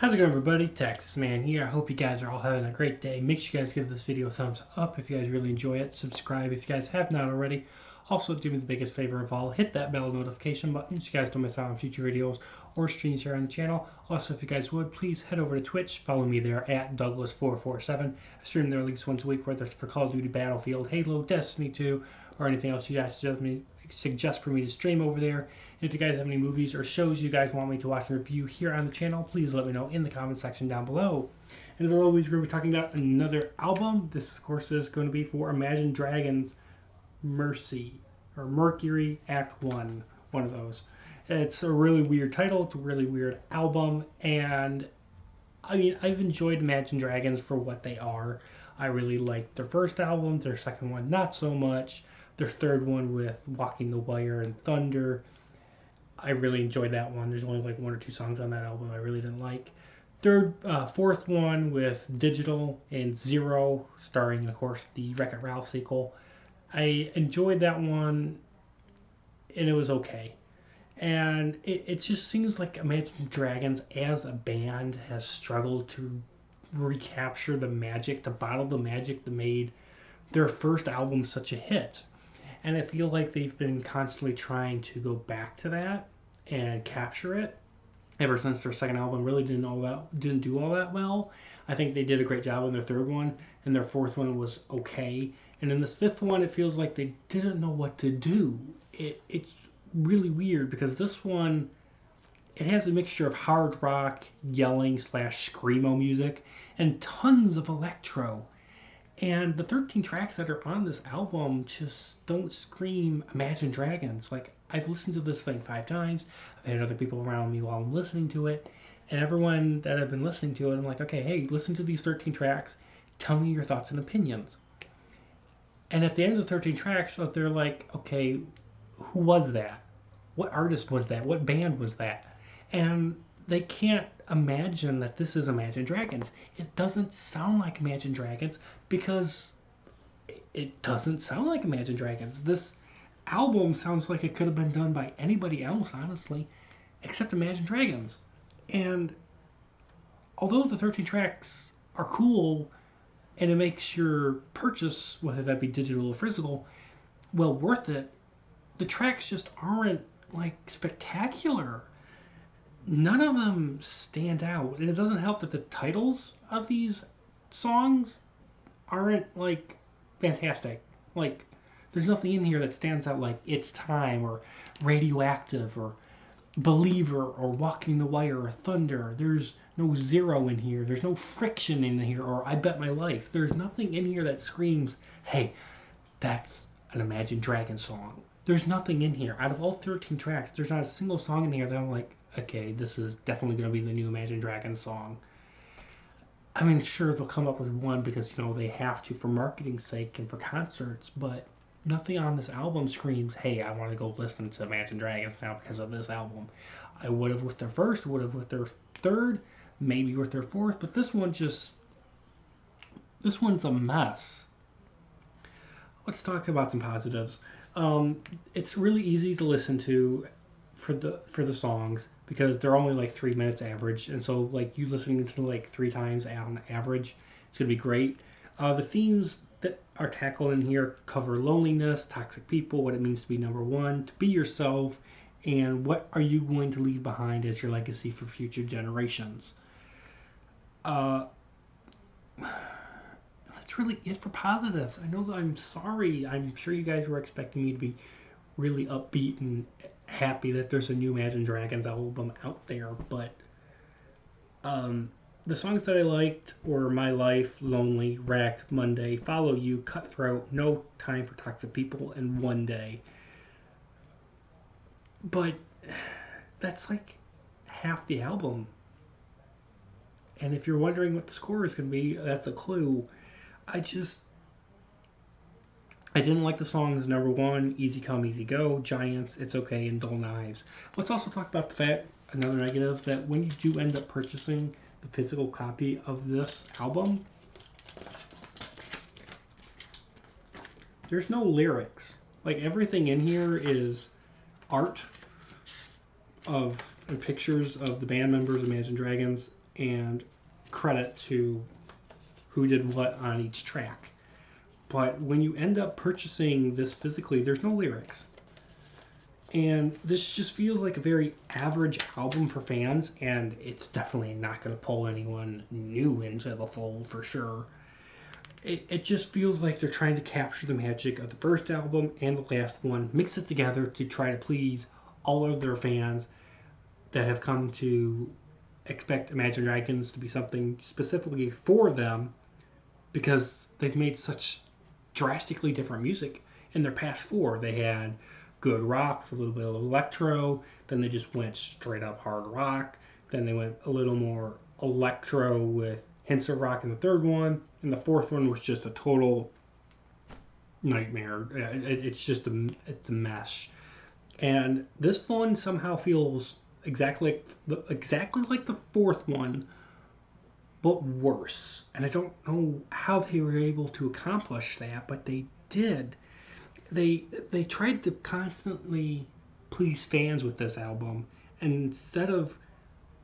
How's it going, everybody? Texas Man here. I hope you guys are all having a great day. Make sure you guys give this video a thumbs up if you guys really enjoy it. Subscribe if you guys have not already. Also, do me the biggest favor of all, hit that bell notification button so you guys don't miss out on future videos or streams here on the channel. Also, if you guys would, please head over to Twitch. Follow me there at Douglas447. I stream there at least once a week, whether it's for Call of Duty, Battlefield, Halo, Destiny 2, or anything else you guys suggest for me to stream over there. And if you guys have any movies or shows you guys want me to watch and review here on the channel, please let me know in the comment section down below. And as always, we're going to be talking about another album. This, of course, is going to be for Imagine Dragons' Mercury Act 1, one of those. It's a really weird title, it's a really weird album, and I mean, I've enjoyed Imagine Dragons for what they are. I really liked their first album, their second one not so much, their third one with Walking the Wire and Thunder. I really enjoyed that one. There's only like one or two songs on that album I really didn't like. Fourth one with Digital and Zero, starring, of course, the Wreck-It Ralph sequel. I enjoyed that one, and it was okay. And it just seems like Imagine Dragons as a band has struggled to recapture the magic, to bottle the magic that made their first album such a hit. And I feel like they've been constantly trying to go back to that and capture it ever since their second album really didn't do all that well. I think they did a great job in their third one, and their fourth one was okay. And in this fifth one, it feels like they didn't know what to do. It's really weird because this one, it has a mixture of hard rock, yelling / screamo music, and tons of electro. And the 13 tracks that are on this album just don't scream Imagine Dragons. Like, I've listened to this thing 5 times. I've had other people around me while I'm listening to it. And everyone that I've been listening to it, I'm like, okay, hey, listen to these 13 tracks. Tell me your thoughts and opinions. And at the end of the 13 tracks, they're like, okay, who was that? What artist was that? What band was that? And they can't imagine that this is Imagine Dragons. It doesn't sound like Imagine Dragons because it doesn't sound like Imagine Dragons. This album sounds like it could have been done by anybody else, honestly, except Imagine Dragons. And although the 13 tracks are cool and it makes your purchase, whether that be digital or physical, well worth it, the tracks just aren't like spectacular. None of them stand out, and it doesn't help that the titles of these songs aren't like fantastic. Like, there's nothing in here that stands out like It's Time or Radioactive or Believer or Walking the Wire or Thunder. There's no Zero in here. There's no Friction in here or I Bet My Life. There's nothing in here that screams, hey, that's an Imagine Dragons song. There's nothing in here. Out of all 13 tracks, there's not a single song in here that I'm like, okay, this is definitely going to be the new Imagine Dragons song. I mean, sure, they'll come up with one because, you know, they have to for marketing's sake and for concerts, but nothing on this album screams, hey, I want to go listen to Imagine Dragons now because of this album. I would have with their first, would have with their third, maybe with their fourth, but this one's a mess. Let's talk about some positives. It's really easy to listen to for the songs because they're only like 3 minutes average, and so like you listening to like 3 times on average, it's gonna be great. The themes that are tackled in here cover loneliness, toxic people, what it means to be number one, to be yourself, and what are you going to leave behind as your legacy for future generations. That's really it for positives. I know that I'm sorry. I'm sure you guys were expecting me to be really upbeat and happy that there's a new Imagine Dragons album out there, but the songs that I liked were My Life, Lonely, Wrecked, Monday, Follow You, Cutthroat, No Time for Toxic People, and One Day. But that's like half the album. And if you're wondering what the score is going to be, that's a clue. I didn't like the songs number 1, Easy Come, Easy Go, Giants, It's Okay, and Dull Knives. Let's also talk about the fact, another negative, that when you do end up purchasing the physical copy of this album, there's no lyrics. Like, everything in here is art and pictures of the band members of Imagine Dragons and credit to who did what on each track. But when you end up purchasing this physically, there's no lyrics. And this just feels like a very average album for fans, and it's definitely not going to pull anyone new into the fold for sure. It just feels like they're trying to capture the magic of the first album and the last one, mix it together to try to please all of their fans that have come to expect Imagine Dragons to be something specifically for them, because they've made such drastically different music in their past four. They had good rock with a little bit of electro, then they just went straight up hard rock, then they went a little more electro with hints of rock in the third one, and the fourth one was just a total nightmare. It's just it's a mess. And this one somehow feels exactly like the fourth one, but worse. And I don't know how they were able to accomplish that, but they did. They tried to constantly please fans with this album, and instead of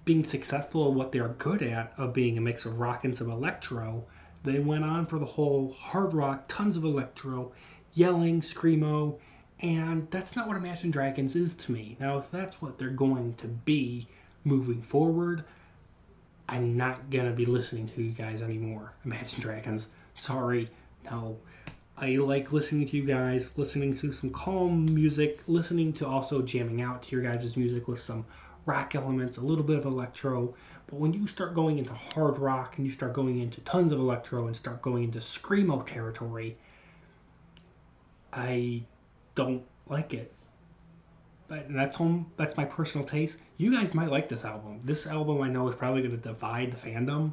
being successful at what they're good at, of being a mix of rock and some electro, they went on for the whole hard rock, tons of electro, yelling, screamo, and that's not what Imagine Dragons is to me. Now, if that's what they're going to be moving forward, I'm not gonna be listening to you guys anymore. Imagine Dragons. Sorry, no. I like listening to you guys, listening to some calm music, listening to also jamming out to your guys' music with some rock elements, a little bit of electro. But when you start going into hard rock and you start going into tons of electro and start going into screamo territory, I don't like it. But that's my personal taste. You guys might like this album. This album I know is probably going to divide the fandom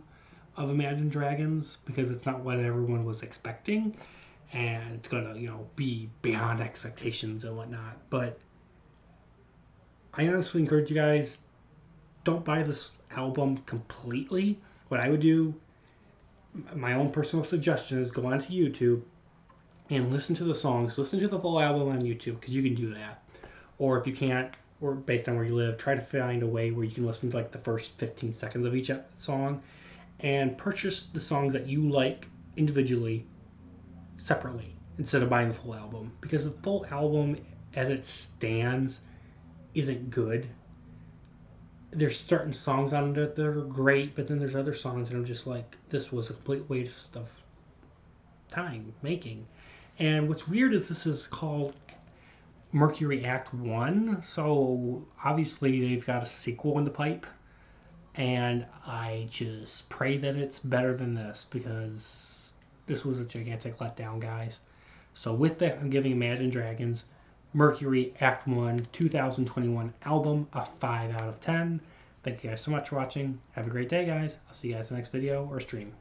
of Imagine Dragons because it's not what everyone was expecting, and it's gonna be beyond expectations and whatnot. But I honestly encourage you guys, don't buy this album completely. What I would do, my own personal suggestion, is go onto YouTube and listen to the songs, listen to the full album on YouTube, because you can do that. Or if you can't, or based on where you live, try to find a way where you can listen to like the first 15 seconds of each song and purchase the songs that you like individually, separately, instead of buying the full album, because the full album as it stands isn't good. There's certain songs on it that are great, but then there's other songs that I'm just like, this was a complete waste of time making. And what's weird is this is called Mercury Act 1, so obviously they've got a sequel in the pipe, and I just pray that it's better than this, because this was a gigantic letdown, guys. So with that, I'm giving Imagine Dragons Mercury Act 1 2021 album a 5 out of 10. Thank you guys so much for watching. Have a great day, guys. I'll see you guys in the next video or stream.